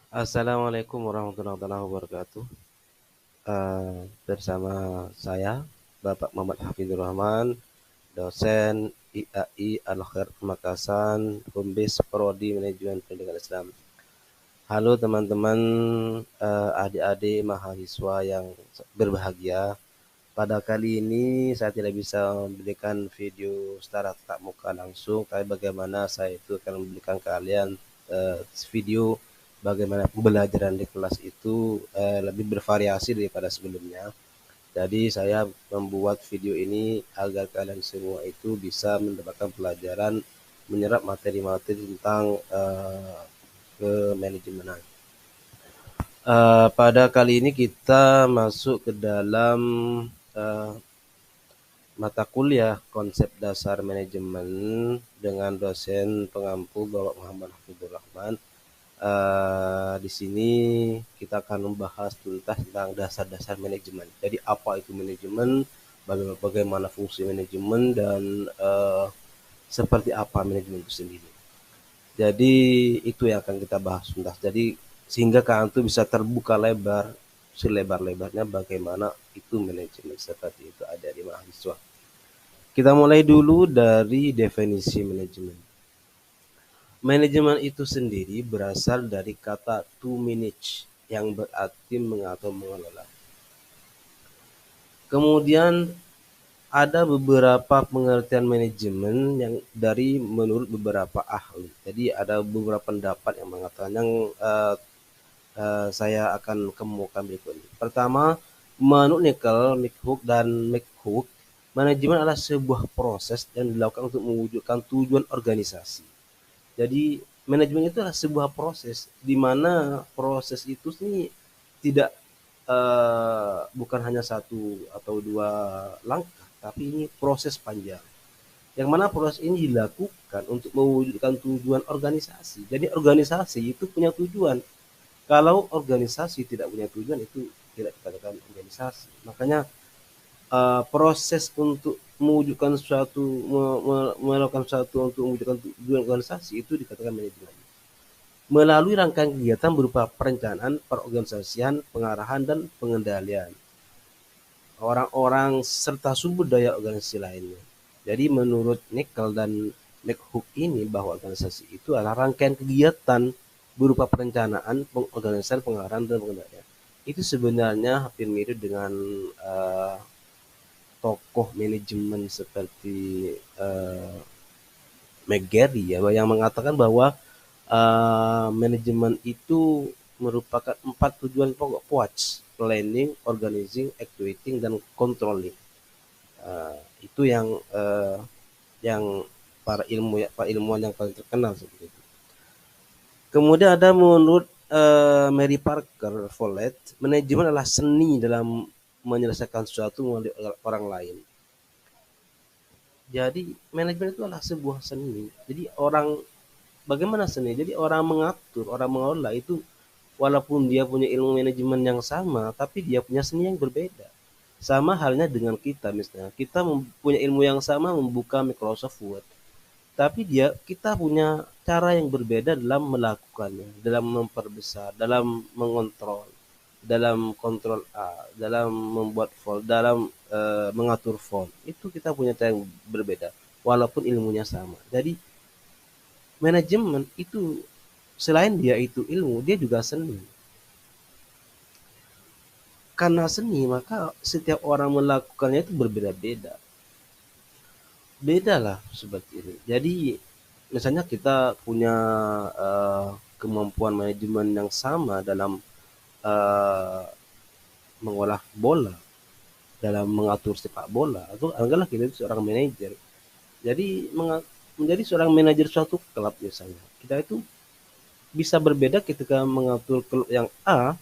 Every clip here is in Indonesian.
Assalamualaikum warahmatullahi wabarakatuh. Bersama saya Bapak Muhammad Hafizur Rahman, dosen IAI Al-Khair Makassar, Pembes Prodi Manajemen Pendidikan Islam. Halo teman-teman, adik-adik mahasiswa yang berbahagia. Pada kali ini saya tidak bisa memberikan video secara tatap muka langsung, tapi bagaimana saya itu akan memberikan kalian video bagaimana pembelajaran di kelas itu lebih bervariasi daripada sebelumnya. Jadi saya membuat video ini agar kalian semua itu bisa mendapatkan pelajaran menyerap materi-materi tentang kemanajemenan. Pada kali ini kita masuk ke dalam uh, mata kuliah konsep dasar manajemen dengan dosen pengampu Bapak Muhammad Hafizur Rahman. Di sini kita akan membahas tuntas tentang dasar-dasar manajemen. Jadi apa itu manajemen, bagaimana fungsi manajemen, dan seperti apa manajemen itu sendiri. Jadi itu yang akan kita bahas tuntas. Jadi sehingga kalian tuh bisa terbuka lebar, selebar-lebarnya bagaimana itu manajemen seperti itu ada di mahasiswa. Kita mulai dulu dari definisi manajemen. Manajemen itu sendiri berasal dari kata to manage yang berarti mengatur mengelola. Kemudian ada beberapa pengertian manajemen yang dari menurut beberapa ahli. Jadi ada beberapa pendapat yang mengatakan yang saya akan kemukakan berikut ini. Pertama, menurut Nickel, McHugh dan McHugh, manajemen adalah sebuah proses yang dilakukan untuk mewujudkan tujuan organisasi. Jadi manajemen itu adalah sebuah proses di mana proses itu sih tidak bukan hanya satu atau dua langkah, tapi ini proses panjang. Yang mana proses ini dilakukan untuk mewujudkan tujuan organisasi. Jadi organisasi itu punya tujuan. Kalau organisasi tidak punya tujuan itu tidak dikatakan organisasi. Makanya proses untuk mewujudkan suatu melakukan suatu untuk mewujudkan tujuan organisasi itu dikatakan manajemen. Melalui rangkaian kegiatan berupa perencanaan, perorganisasian, pengarahan, dan pengendalian orang-orang serta sumber daya organisasi lainnya. Jadi menurut Nickel dan McHugh ini bahwa organisasi itu adalah rangkaian kegiatan berupa perencanaan, pengorganisasian, pengarahan, dan pengendalian. Itu sebenarnya hampir mirip dengan uh, tokoh manajemen seperti uh, McGarry ya, yang mengatakan bahwa manajemen itu merupakan 4 tujuan pokok: POACH, planning, organizing, executing, dan controlling. Itu yang para ilmuwan yang paling terkenal seperti itu. Kemudian ada menurut Mary Parker Follett, manajemen adalah seni dalam menyelesaikan sesuatu melalui orang lain. Jadi manajemen itu adalah sebuah seni. Jadi bagaimana seni? Jadi orang mengatur, orang mengelola itu walaupun dia punya ilmu manajemen yang sama, tapi dia punya seni yang berbeda. Sama halnya dengan kita misalnya. Kita punya ilmu yang sama membuka Microsoft Word, tapi kita punya cara yang berbeda dalam melakukannya, dalam memperbesar, dalam mengontrol, dalam kontrol A, dalam membuat font, dalam mengatur font. Itu kita punya cara yang berbeda, walaupun ilmunya sama. Jadi manajemen itu selain dia itu ilmu, dia juga seni. Karena seni, maka setiap orang melakukannya itu berbeda-beda. Beda lah seperti ini. Jadi misalnya kita punya kemampuan manajemen yang sama dalam eh, mengolah bola, dalam mengatur sepak bola, atau anggaplah kita itu seorang manajer. Jadi menjadi seorang manajer suatu klub misalnya, kita itu bisa berbeda ketika mengatur klub yang A,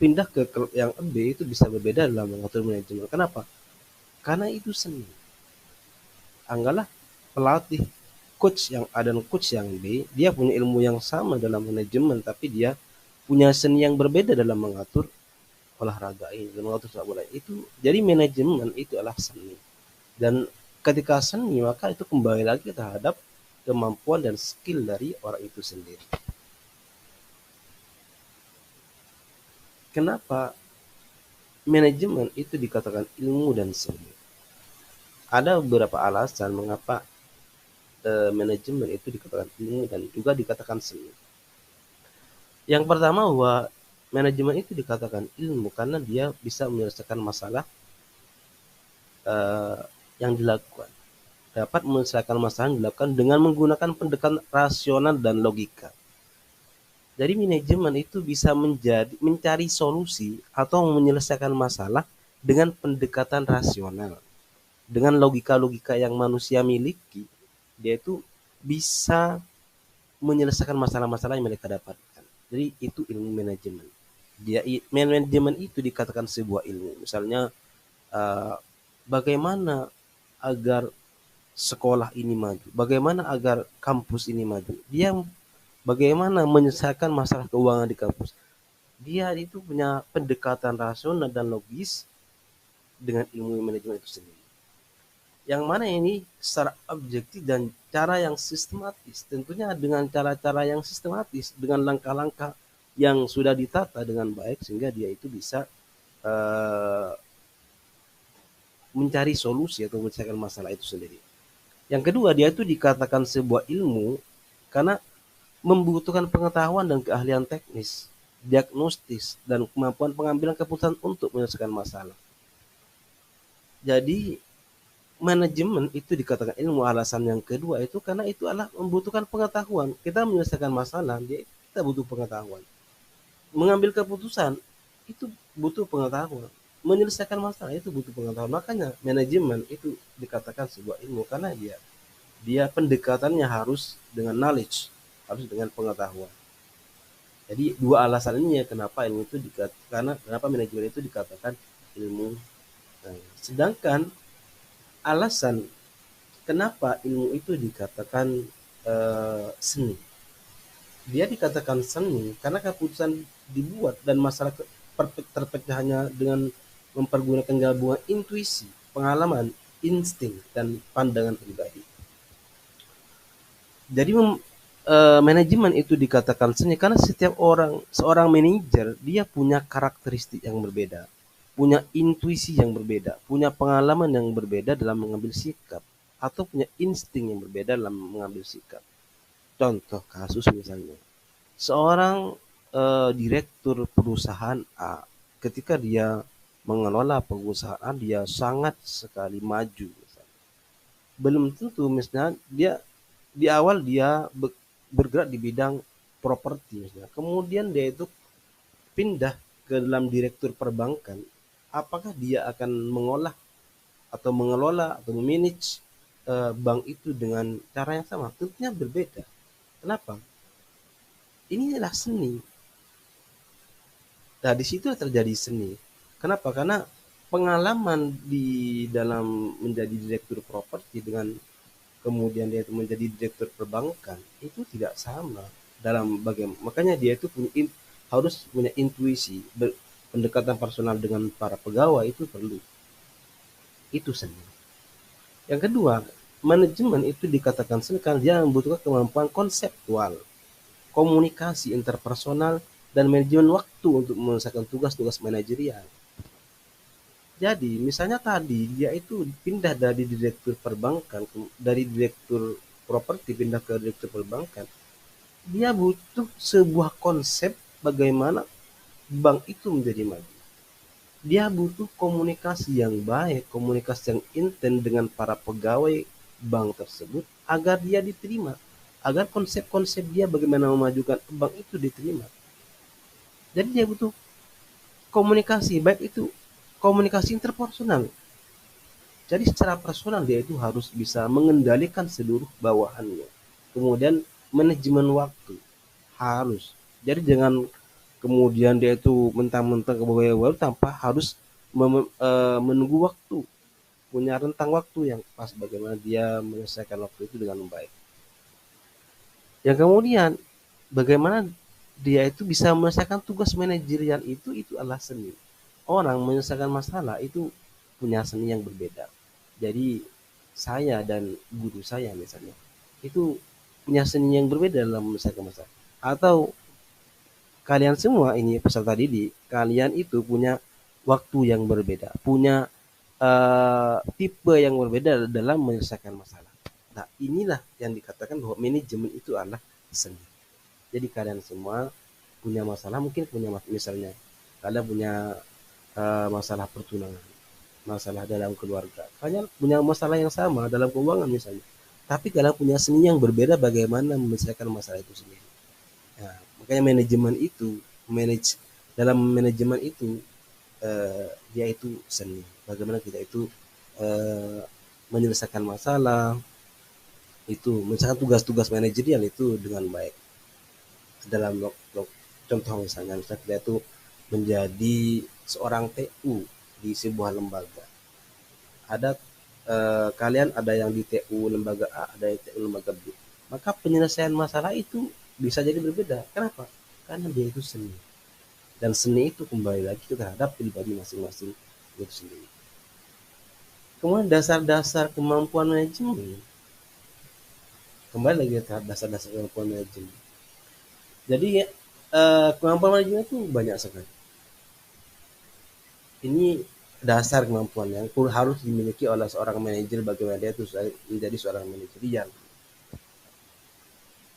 pindah ke klub yang B itu bisa berbeda dalam mengatur manajemen. Kenapa? Karena itu seni. Anggaplah pelatih, coach yang A dan coach yang B, dia punya ilmu yang sama dalam manajemen, tapi dia punya seni yang berbeda dalam mengatur olahraga ini, dalam mengatur sepak bola itu. Jadi manajemen itu adalah seni. Dan ketika seni, maka itu kembali lagi terhadap kemampuan dan skill dari orang itu sendiri. Kenapa manajemen itu dikatakan ilmu dan seni? Ada beberapa alasan mengapa manajemen itu dikatakan ilmu dan juga dikatakan seni. Yang pertama bahwa manajemen itu dikatakan ilmu karena dia bisa menyelesaikan masalah eh, yang dilakukan. Dapat menyelesaikan masalah yang dilakukan dengan menggunakan pendekatan rasional dan logika. Jadi manajemen itu bisa mencari solusi atau menyelesaikan masalah dengan pendekatan rasional. Dengan logika-logika yang manusia miliki, dia itu bisa menyelesaikan masalah-masalah yang mereka dapatkan. Jadi itu ilmu manajemen. Manajemen itu dikatakan sebuah ilmu. Misalnya uh, bagaimana agar sekolah ini maju, bagaimana agar kampus ini maju. Dia bagaimana menyelesaikan masalah keuangan di kampus. Dia itu punya pendekatan rasional dan logis dengan ilmu manajemen itu sendiri. Yang mana ini secara objektif dan cara yang sistematis. Tentunya dengan cara-cara yang sistematis, dengan langkah-langkah yang sudah ditata dengan baik sehingga dia itu bisa uh, mencari solusi atau menyelesaikan masalah itu sendiri. Yang kedua, dia itu dikatakan sebuah ilmu karena membutuhkan pengetahuan dan keahlian teknis, diagnostis, dan kemampuan pengambilan keputusan untuk menyelesaikan masalah. Jadi manajemen itu dikatakan ilmu. Alasan yang kedua itu karena itu adalah membutuhkan pengetahuan. Kita menyelesaikan masalah, kita butuh pengetahuan. Mengambil keputusan itu butuh pengetahuan. Menyelesaikan masalah itu butuh pengetahuan. Makanya manajemen itu dikatakan sebuah ilmu karena dia pendekatannya harus dengan knowledge, harus dengan pengetahuan. Jadi dua alasan ini ya kenapa ilmu itu karena kenapa manajemen itu dikatakan ilmu. Nah, sedangkan alasan kenapa ilmu itu dikatakan seni. Dia dikatakan seni karena keputusan dibuat dan masalah terpecah hanya dengan mempergunakan gabungan intuisi, pengalaman, insting, dan pandangan pribadi. Jadi manajemen itu dikatakan seni karena setiap seorang manajer dia punya karakteristik yang berbeda, punya intuisi yang berbeda, punya pengalaman yang berbeda dalam mengambil sikap, atau punya insting yang berbeda dalam mengambil sikap. Contoh kasus misalnya, seorang direktur perusahaan A, ketika dia mengelola perusahaan dia sangat sekali maju. Misalnya. Belum tentu misalnya dia di awal dia bergerak di bidang properti misalnya. Kemudian dia itu pindah ke dalam direktur perbankan. Apakah dia akan mengolah atau mengelola atau memanage bank itu dengan cara yang sama? Tentunya berbeda. Kenapa? Ini adalah seni. Nah, di situ terjadi seni. Kenapa? Karena pengalaman di dalam menjadi direktur properti dengan kemudian dia itu menjadi direktur perbankan itu tidak sama dalam bagaimana. Makanya dia itu harus punya intuisi, pendekatan personal dengan para pegawai itu perlu. Itu seni. Yang kedua, manajemen itu dikatakan seni karena dia membutuhkan kemampuan konseptual, komunikasi interpersonal, dan manajemen waktu untuk menyelesaikan tugas-tugas manajerial. Jadi, misalnya tadi dia itu pindah dari direktur perbankan, dari direktur properti pindah ke direktur perbankan, dia butuh sebuah konsep bagaimana bank itu menjadi maju. Dia butuh komunikasi yang baik, komunikasi yang intens dengan para pegawai bank tersebut agar dia diterima, agar konsep-konsep dia bagaimana memajukan bank itu diterima. Jadi dia butuh komunikasi, baik itu komunikasi interpersonal. Jadi secara personal dia itu harus bisa mengendalikan seluruh bawahannya. Kemudian manajemen waktu harus. Jadi jangan kemudian dia itu mentang-mentang ke bawah tanpa harus menunggu waktu, punya rentang waktu yang pas bagaimana dia menyelesaikan waktu itu dengan baik. Yang kemudian bagaimana dia itu bisa menyelesaikan tugas manajerial itu adalah seni. Orang menyelesaikan masalah itu punya seni yang berbeda. Jadi saya dan guru saya misalnya itu punya seni yang berbeda dalam menyelesaikan masalah. Atau kalian semua ini peserta didik, kalian itu punya waktu yang berbeda, punya tipe yang berbeda dalam menyelesaikan masalah. Nah, inilah yang dikatakan bahwa manajemen itu adalah seni. Jadi kalian semua punya masalah, mungkin punya misalnya kalian punya masalah pertunangan, masalah dalam keluarga, kalian punya masalah yang sama dalam keuangan misalnya, tapi kalian punya seni yang berbeda bagaimana menyelesaikan masalah itu sendiri. Nah, makanya manajemen itu dalam manajemen itu dia itu seni. Bagaimana kita itu menyelesaikan masalah, itu misalkan tugas-tugas manajerial itu dengan baik. Dalam contoh misalnya kita itu menjadi seorang TU di sebuah lembaga. Ada kalian ada yang di TU lembaga A, ada yang di TU lembaga B. Maka penyelesaian masalah itu bisa jadi berbeda. Kenapa? Karena dia itu seni. Dan seni itu kembali lagi terhadap pribadi masing-masing itu sendiri. Kemudian dasar-dasar kemampuan manajemen. Kembali lagi terhadap dasar-dasar kemampuan manajemen. Jadi kemampuan manajemen itu banyak sekali. Ini dasar kemampuan yang harus dimiliki oleh seorang manajer bagaimana dia itu menjadi seorang manajerial.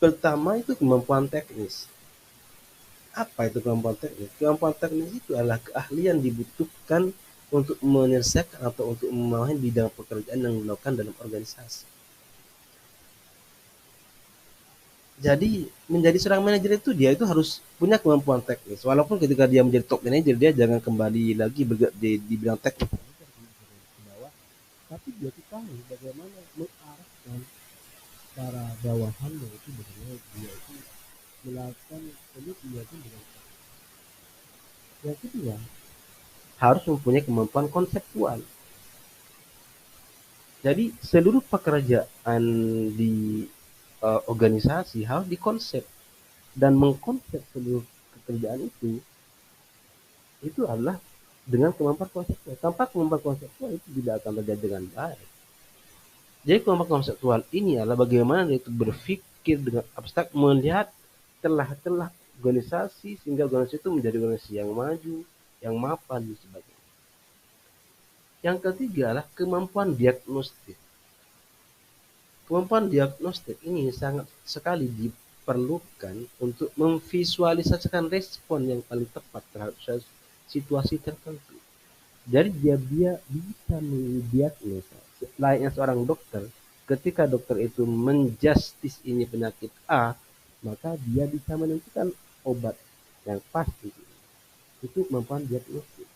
Pertama itu kemampuan teknis. Apa itu kemampuan teknis? Kemampuan teknis itu adalah keahlian dibutuhkan untuk menyelesaikan atau untuk memahami bidang pekerjaan yang dilakukan dalam organisasi. Jadi menjadi seorang manajer itu dia itu harus punya kemampuan teknis. Walaupun ketika dia menjadi top manajer dia jangan kembali lagi di bidang teknis. Tapi dia itu tahu bagaimana mengarahkan para bawahannya itu bagaimana dia itu melakukan penelitian dengan. Yang kedua, harus mempunyai kemampuan konseptual. Jadi seluruh pekerjaan di organisasi harus dikonsep dan mengkonsep seluruh pekerjaan itu adalah dengan kemampuan konseptual. Tanpa kemampuan konseptual itu tidak akan terjadi dengan baik. Jadi kemampuan konseptual ini adalah bagaimana dia itu berpikir dengan abstrak, melihat celah-celah organisasi sehingga organisasi itu menjadi organisasi yang maju, yang mapan dan sebagainya. Yang ketiga adalah kemampuan diagnostik. Kemampuan diagnostik ini sangat sekali diperlukan untuk memvisualisasikan respon yang paling tepat terhadap situasi tertentu. Jadi dia bisa mendiagnosa layaknya seorang dokter. Ketika dokter itu menjustis ini penyakit A, maka dia bisa menentukan obat yang pasti. Itu kemampuan diagnostik.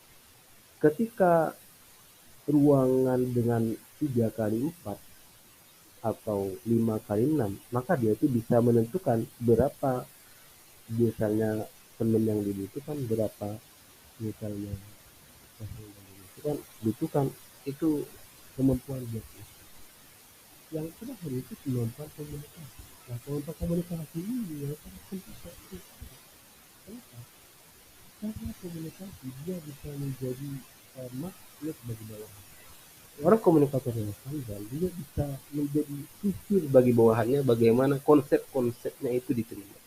Ketika ruangan dengan 3x4 atau 5x6, maka dia itu bisa menentukan berapa misalnya penem yang dibutuhkan, berapa misalnya itu kan butuhkan. Itu kemampuan diagnostik. Yang terakhir itu kemampuan komunikasi. Nah, kemampuan komunikasi ini yang sangat penting. Kenapa? Karena komunikasi dia bisa menjadi magnet bagi bawahan. Orang komunikator yang handal dia bisa menjadi sisir bagi bawahannya bagaimana konsep-konsepnya itu diterima.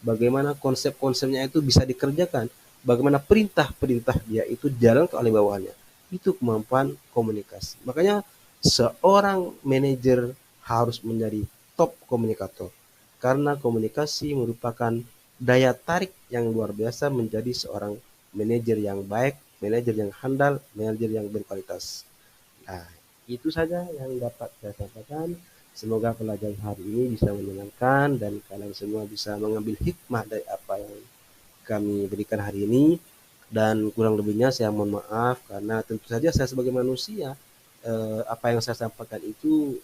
Bagaimana konsep-konsepnya itu bisa dikerjakan. Bagaimana perintah-perintah dia itu jalan oleh bawahannya. Itu kemampuan komunikasi. Makanya seorang manajer harus menjadi top komunikator. Karena komunikasi merupakan daya tarik yang luar biasa menjadi seorang manajer yang baik, manajer yang handal, manajer yang berkualitas. Nah, itu saja yang dapat saya sampaikan. Semoga pelajaran hari ini bisa menyenangkan dan kalian semua bisa mengambil hikmah dari apa yang kami berikan hari ini. Dan kurang lebihnya saya mohon maaf karena tentu saja saya sebagai manusia apa yang saya sampaikan itu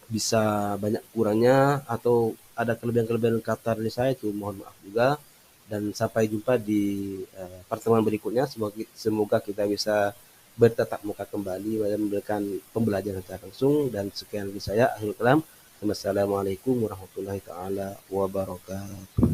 bisa banyak kurangnya atau ada kelebihan-kelebihan kata dari saya itu mohon maaf juga. Dan sampai jumpa di pertemuan berikutnya. Semoga kita bisa bertatap muka kembali dan memberikan pembelajaran secara langsung. Dan sekian dari saya, akhirul kalam. Wassalamualaikum warahmatullahi taala wabarakatuh.